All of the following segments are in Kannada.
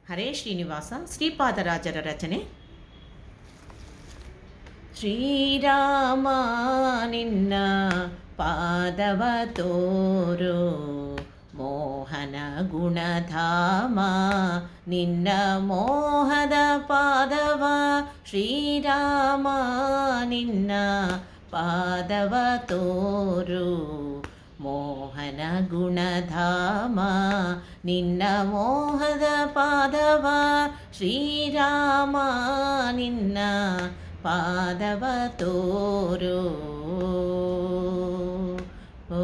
ಹರೇ ಶ್ರೀನಿವಾಸ ಶ್ರೀಪಾದರಾಜರ ರಚನೆ. ಶ್ರೀರಾಮ ನಿನ್ನ ಪಾದವ ತೋರು ಮೋಹನ ಗುಣಧಾಮ, ನಿನ್ನ ಮೋಹದ ಪಾದವ ಶ್ರೀರಾಮ ನಿನ್ನ ಪಾದವ ತೋರು ಮೋಹನ ಗುಣಧಾಮ, ನಿನ್ನ ಮೋಹದ ಪಾದವ ಶ್ರೀರಾಮ ನಿನ್ನ ಪಾದವ ತೋರು. ಓ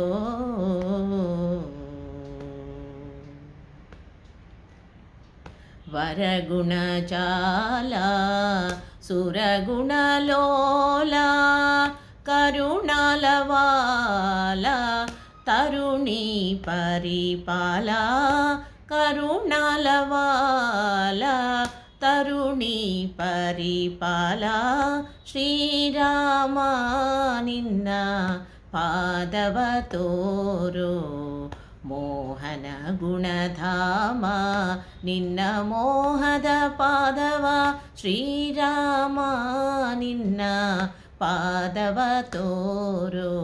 ವರಗುಣ ಚಾಲ ಸುರಗುಣಲೋಲ ಕರುಣಾಲವಾಲ ತರುಣಿ ಪರಿಪಾಲ, ಕರುಣಾಲವಾಲ ತರುಣಿ ಪರಿಪಾಲ ಶ್ರೀರಾಮ ನಿನ್ನ ಪಾದವ ತೋರು ಮೋಹನ ಗುಣಧಾಮ, ನಿನ್ನ ಮೋಹದ ಪಾದವ ಶ್ರೀರಾಮ ನಿನ್ನ ಪಾದವ ತೋರು.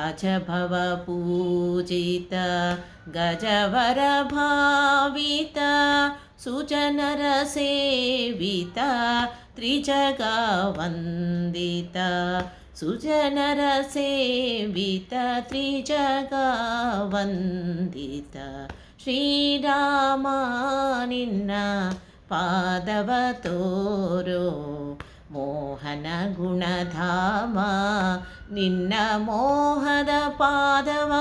ಅಜಭವ ಪೂಜಿತ ಗಜವರ ಭಾವಿತ ಸುಜನರ ಸೇವಿತ ತ್ರಿಜಗ ವಂದಿತ, ಸುಜನರ ಸೇವಿತ ತ್ರಿಜಗ ವಂದಿತ ಶ್ರೀರಾಮ ನಿನ್ನ ಪಾದವ ತೋರು ಮೋಹನ ಗುಣಧಾಮ, ನಿನ್ನ ಮೋಹದ ಪಾದವ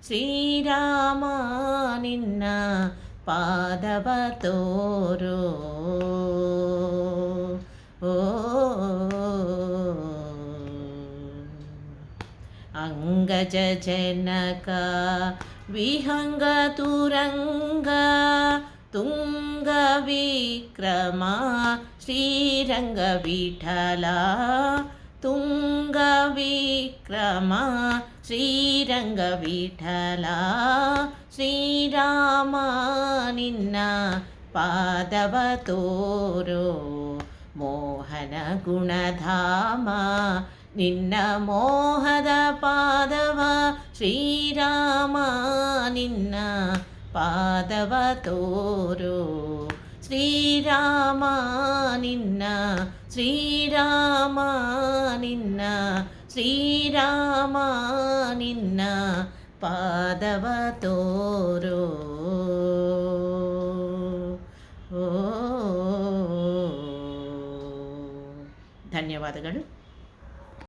ಶ್ರೀರಾಮ ನಿನ್ನ ಪಾದವ ತೋರು. ಓ ಅಂಗಜ ಜನಕ ವಿಹಂಗ ತುರಂಗ ತುಂಗ ವಿಕ್ರಮ ಶ್ರೀರಂಗ ವಿಠಲ, ತುಂಗ ವಿಕ್ರಮ ಶ್ರೀರಂಗ ವಿಠಲ ಶ್ರೀರಾಮ ನಿನ್ನ ಪಾದವ ತೋರು ಮೋಹನ ಗುಣಧಾಮ, ನಿನ್ನ ಮೋಹದ ಪಾದವ ಶ್ರೀರಾಮ ನಿನ್ನ ಪಾದವ ತೋರು. ಶ್ರೀರಾಮ ನಿನ್ನ ಶ್ರೀರಾಮ ನಿನ್ನ ಶ್ರೀರಾಮ ನಿನ್ನ ಪಾದವ ತೋರು. ಧನ್ಯವಾದಗಳು.